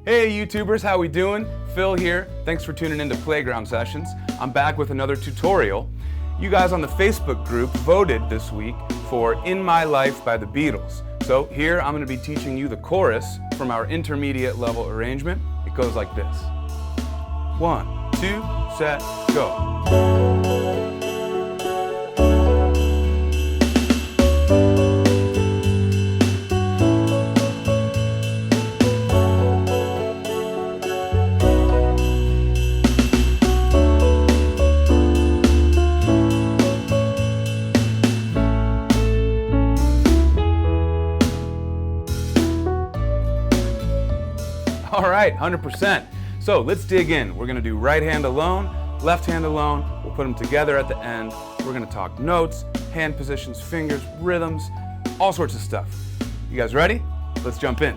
Hey YouTubers, how we doing? Phil here. Thanks for tuning into Playground Sessions. I'm back with another tutorial. You guys on the Facebook group voted this week for In My Life by the Beatles. So here I'm going to be teaching you the chorus from our intermediate level arrangement. It goes like this. 1, 2, set, go. All right, 100%. So let's dig in. We're gonna do right hand alone, left hand alone. We'll put them together at the end. We're gonna talk notes, hand positions, fingers, rhythms, all sorts of stuff. You guys ready? Let's jump in.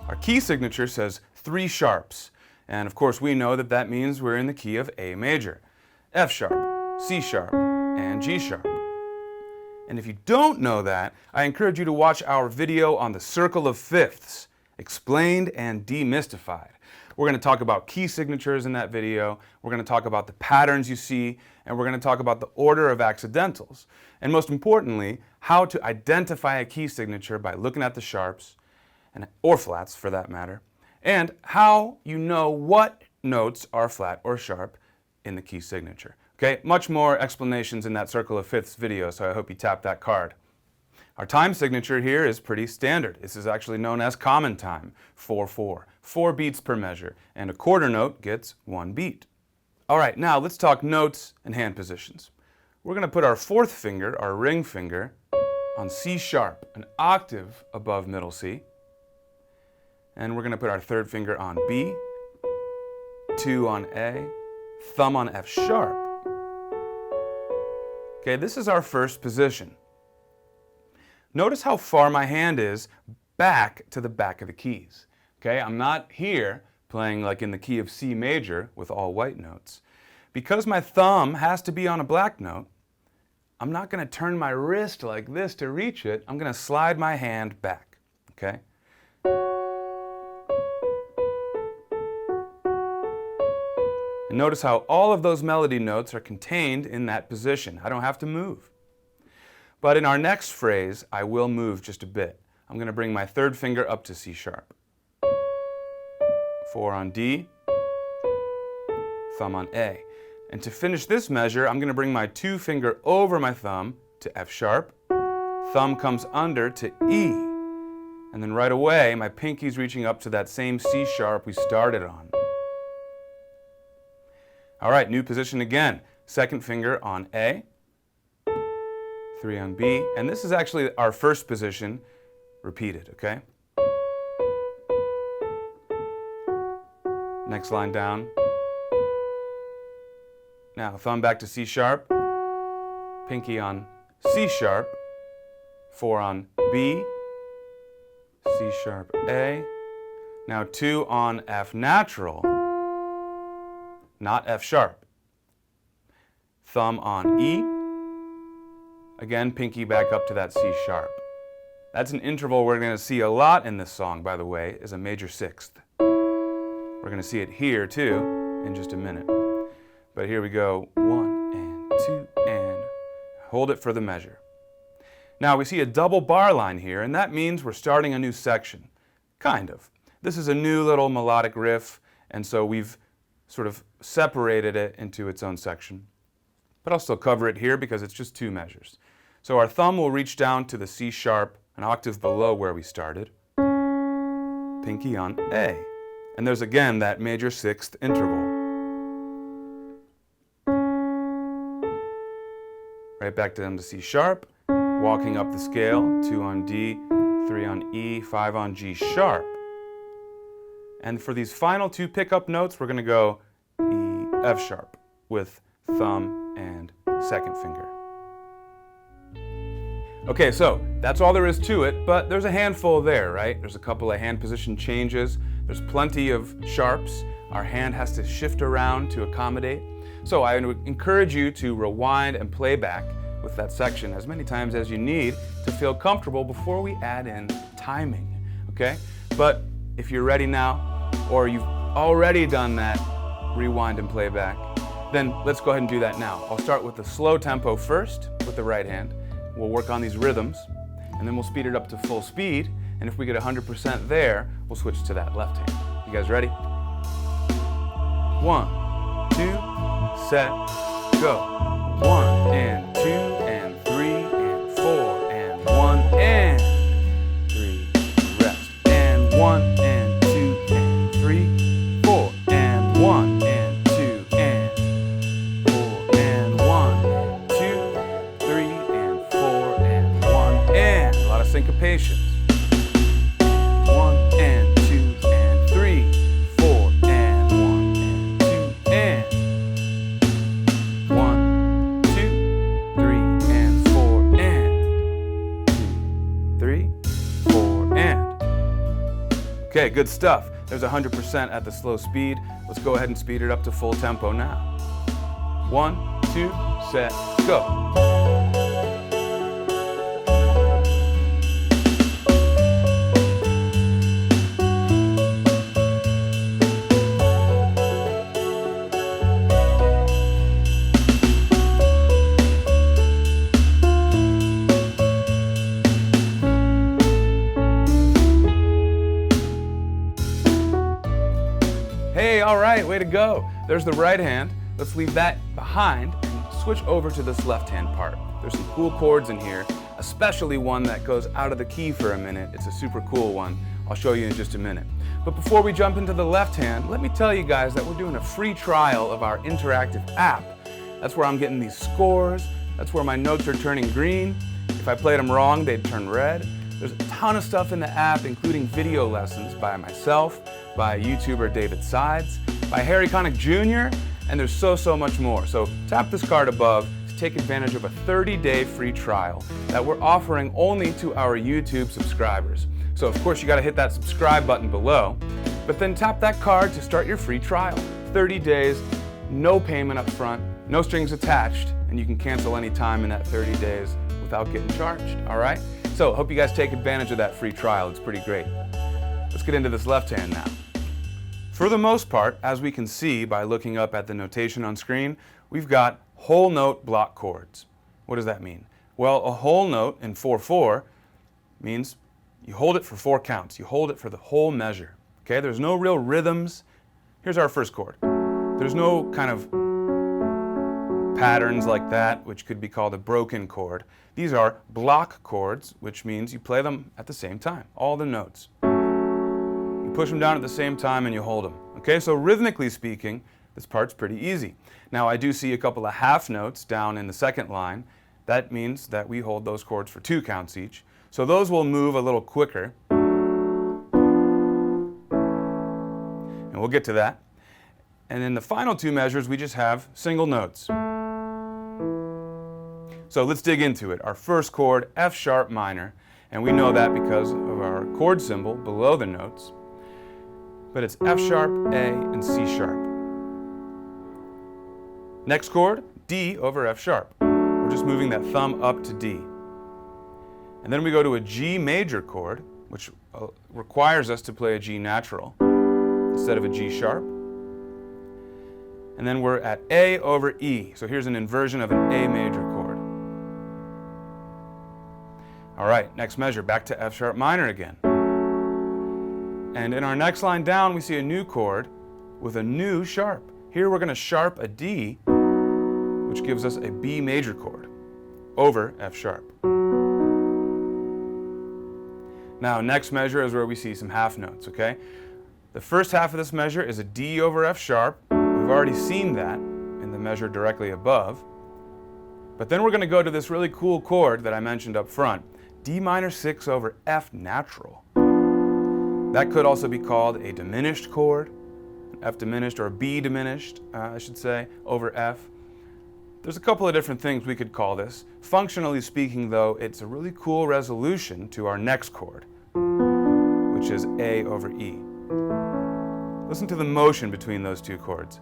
Our key signature says 3 sharps. And of course we know that that means we're in the key of A major. F sharp, C sharp, and G sharp. And if you don't know that, I encourage you to watch our video on the circle of fifths. Explained and demystified. We're going to talk about key signatures in that video, we're going to talk about the patterns you see, and we're going to talk about the order of accidentals. And most importantly, how to identify a key signature by looking at the sharps, or flats for that matter, and how you know what notes are flat or sharp in the key signature. Okay, much more explanations in that circle of fifths video, so I hope you tap that card. Our time signature here is pretty standard. This is actually known as common time, 4/4, 4 beats per measure, and a quarter note gets 1 beat. All right, now let's talk notes and hand positions. We're going to put our 4th finger, our ring finger, on C sharp, an octave above middle C. And we're going to put our 3rd finger on B, 2 on A, thumb on F sharp. Okay, this is our first position. Notice how far my hand is back to the back of the keys. Okay, I'm not here playing like in the key of C major with all white notes. Because my thumb has to be on a black note, I'm not going to turn my wrist like this to reach it. I'm going to slide my hand back. Okay? And notice how all of those melody notes are contained in that position. I don't have to move. But in our next phrase, I will move just a bit. I'm going to bring my 3rd finger up to C sharp. 4 on D, thumb on A. And to finish this measure, I'm going to bring my 2 finger over my thumb to F sharp. Thumb comes under to E. And then right away, my pinky's reaching up to that same C sharp we started on. All right, new position again. 2nd finger on A. 3 on B, and this is actually our first position repeated, okay? Next line down. Now thumb back to C sharp, pinky on C sharp, 4 on B, C sharp A, now 2 on F natural, not F sharp, thumb on E, again, pinky back up to that C sharp. That's an interval we're going to see a lot in this song, by the way, is a major 6th. We're going to see it here, too, in just a minute. But here we go, 1 and 2 and hold it for the measure. Now we see a double bar line here, and that means we're starting a new section. Kind of. This is a new little melodic riff, and so we've sort of separated it into its own section. But I'll still cover it here because it's just 2 measures. So our thumb will reach down to the C sharp, an octave below where we started. Pinky on A. And there's again that major 6th interval. Right back down to C sharp, walking up the scale, 2 on D, 3 on E, 5 on G sharp. And for these final 2 pickup notes, we're going to go E, F sharp with thumb and 2nd finger. Okay, so that's all there is to it, but there's a handful there, right? There's a couple of hand position changes. There's plenty of sharps. Our hand has to shift around to accommodate. So I would encourage you to rewind and play back with that section as many times as you need to feel comfortable before we add in timing, okay? But if you're ready now, or you've already done that rewind and playback, then let's go ahead and do that now. I'll start with the slow tempo first with the right hand. We'll work on these rhythms, and then we'll speed it up to full speed, and if we get 100% there, we'll switch to that left hand. You guys ready? 1, 2, set, go. 1 and 2 and 3 and 4 and 1 and 3, rest. And 1 and 2 and 3, 4 and 1 and 2 and 4 and 1 and 2, 3 and 4 and 1 and a lot of syncopations. 1 and 2 and 3, 4 and 1 and 2 and 1, 2, 3 and 4 and 2, 3, 4 and. Okay, good stuff. There's 100% at the slow speed. Let's go ahead and speed it up to full tempo now. 1, 2, set, go. Hey, all right, way to go. There's the right hand. Let's leave that behind and switch over to this left hand part. There's some cool chords in here, especially one that goes out of the key for a minute. It's a super cool one. I'll show you in just a minute. But before we jump into the left hand, let me tell you guys that we're doing a free trial of our interactive app. That's where I'm getting these scores. That's where my notes are turning green. If I played them wrong, they'd turn red. There's a ton of stuff in the app, including video lessons by myself, by YouTuber David Sides, by Harry Connick Jr., and there's so much more. So tap this card above to take advantage of a 30-day free trial that we're offering only to our YouTube subscribers. So of course you gotta hit that subscribe button below, but then tap that card to start your free trial. 30 days, no payment up front, no strings attached, and you can cancel any time in that 30 days without getting charged, all right? So, hope you guys take advantage of that free trial. It's pretty great. Let's get into this left hand now. For the most part, as we can see by looking up at the notation on screen, we've got whole note block chords. What does that mean? Well, a whole note in 4/4 means you hold it for 4 counts. You hold it for the whole measure. Okay, there's no real rhythms. Here's our first chord. There's no kind of patterns like that, which could be called a broken chord. These are block chords, which means you play them at the same time, all the notes. You push them down at the same time and you hold them. Okay, so rhythmically speaking, this part's pretty easy. Now I do see a couple of half notes down in the second line. That means that we hold those chords for 2 counts each. So those will move a little quicker. And we'll get to that. And in the final 2 measures, we just have single notes. So let's dig into it. Our first chord, F sharp minor, and we know that because of our chord symbol below the notes. But it's F sharp, A, and C sharp. Next chord, D over F sharp. We're just moving that thumb up to D. And then we go to a G major chord, which requires us to play a G natural instead of a G sharp. And then we're at A over E. So here's an inversion of an A major chord. All right, next measure, back to F sharp minor again. And in our next line down, we see a new chord with a new sharp. Here we're going to sharp a D, which gives us a B major chord over F sharp. Now, next measure is where we see some half notes, okay? The first half of this measure is a D over F sharp. We've already seen that in the measure directly above. But then we're going to go to this really cool chord that I mentioned up front, D minor 6 over F natural. That could also be called a diminished chord, F diminished, or a B diminished, I should say, over F. There's a couple of different things we could call this. Functionally speaking, though, it's a really cool resolution to our next chord, which is A over E. Listen to the motion between those 2 chords.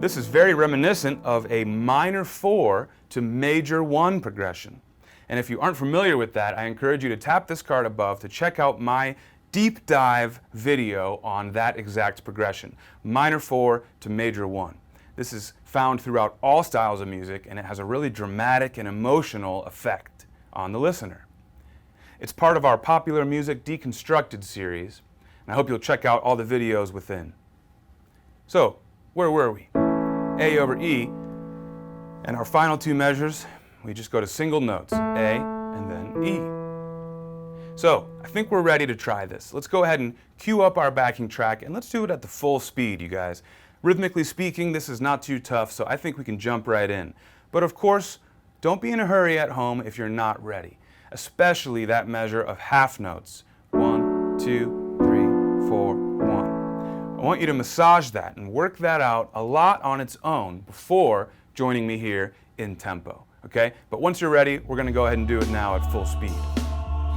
This is very reminiscent of a minor 4 to major 1 progression. And if you aren't familiar with that, I encourage you to tap this card above to check out my deep dive video on that exact progression, minor 4 to major 1. This is found throughout all styles of music, and it has a really dramatic and emotional effect on the listener. It's part of our Popular Music Deconstructed series, and I hope you'll check out all the videos within. So, where were we? A over E, and our final two measures, we just go to single notes, A and then E. So, I think we're ready to try this. Let's go ahead and cue up our backing track, and let's do it at the full speed, you guys. Rhythmically speaking, this is not too tough, so I think we can jump right in. But of course, don't be in a hurry at home if you're not ready, especially that measure of half notes. 1, 2, 3, 4, 1. I want you to massage that and work that out a lot on its own before joining me here in tempo, okay? But once you're ready, we're gonna go ahead and do it now at full speed.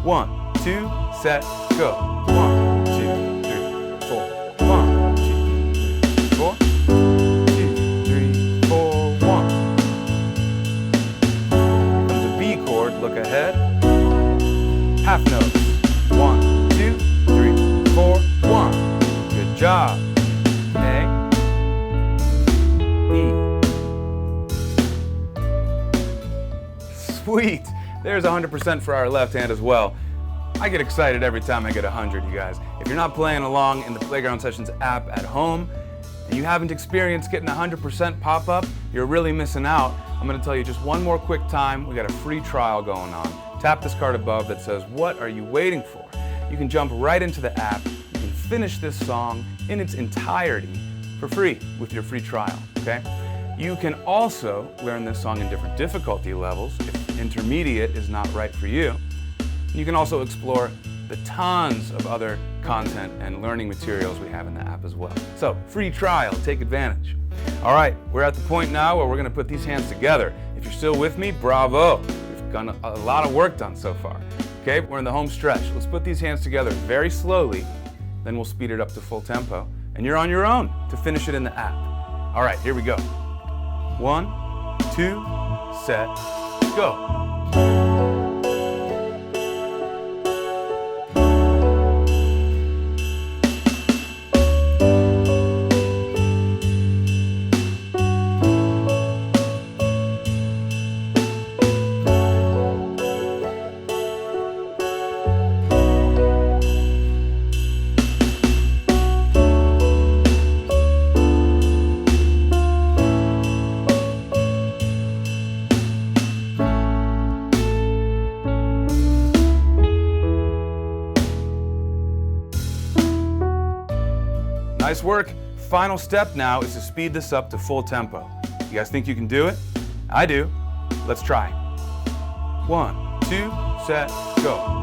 1, 2, set, go. 1, 2, 3, 4. 1, 2, 3, 4. 2, 3, 4, 1. Here comes a B chord, look ahead. Half notes. 1, 2, 3, 4, 1. Good job. A, E. Sweet. There's 100% for our left hand as well. I get excited every time I get 100, you guys. If you're not playing along in the Playground Sessions app at home, and you haven't experienced getting 100% pop-up, you're really missing out. I'm gonna tell you just one more quick time. We got a free trial going on. Tap this card above that says, "What are you waiting for?" You can jump right into the app. You can finish this song in its entirety for free with your free trial, okay? You can also learn this song in different difficulty levels if intermediate is not right for you. You can also explore the tons of other content and learning materials we have in the app as well. So, free trial, take advantage. All right, we're at the point now where we're gonna put these hands together. If you're still with me, bravo. We've got a lot of work done so far. Okay, we're in the home stretch. Let's put these hands together very slowly, then we'll speed it up to full tempo, and you're on your own to finish it in the app. All right, here we go. 1, 2, set, go. Nice work. Final step now is to speed this up to full tempo. You guys think you can do it? I do. Let's try. 1, 2, set, go.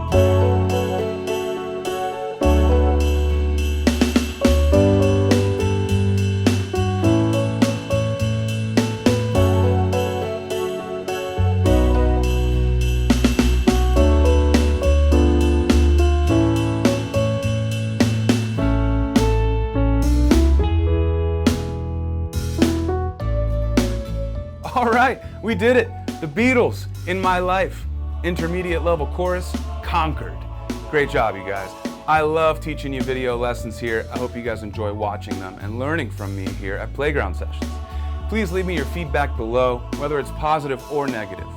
All right, we did it. The Beatles, In My Life, intermediate level chorus, conquered. Great job, you guys. I love teaching you video lessons here. I hope you guys enjoy watching them and learning from me here at Playground Sessions. Please leave me your feedback below, whether it's positive or negative.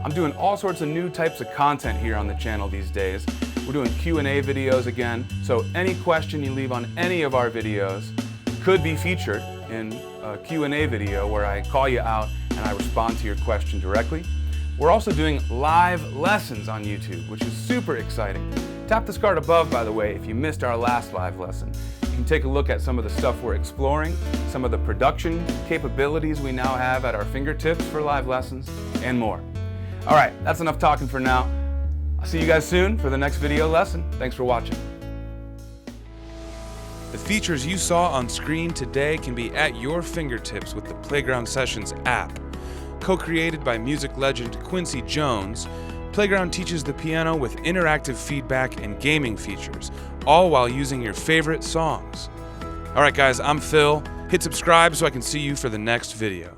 I'm doing all sorts of new types of content here on the channel these days. We're doing Q&A videos again, so any question you leave on any of our videos could be featured in a Q&A video where I call you out and I respond to your question directly. We're also doing live lessons on YouTube, which is super exciting. Tap this card above, by the way, if you missed our last live lesson. You can take a look at some of the stuff we're exploring, some of the production capabilities we now have at our fingertips for live lessons, and more. All right, that's enough talking for now. I'll see you guys soon for the next video lesson. Thanks for watching. The features you saw on screen today can be at your fingertips with the Playground Sessions app. Co-created by music legend Quincy Jones, Playground teaches the piano with interactive feedback and gaming features, all while using your favorite songs. All right, guys, I'm Phil. Hit subscribe so I can see you for the next video.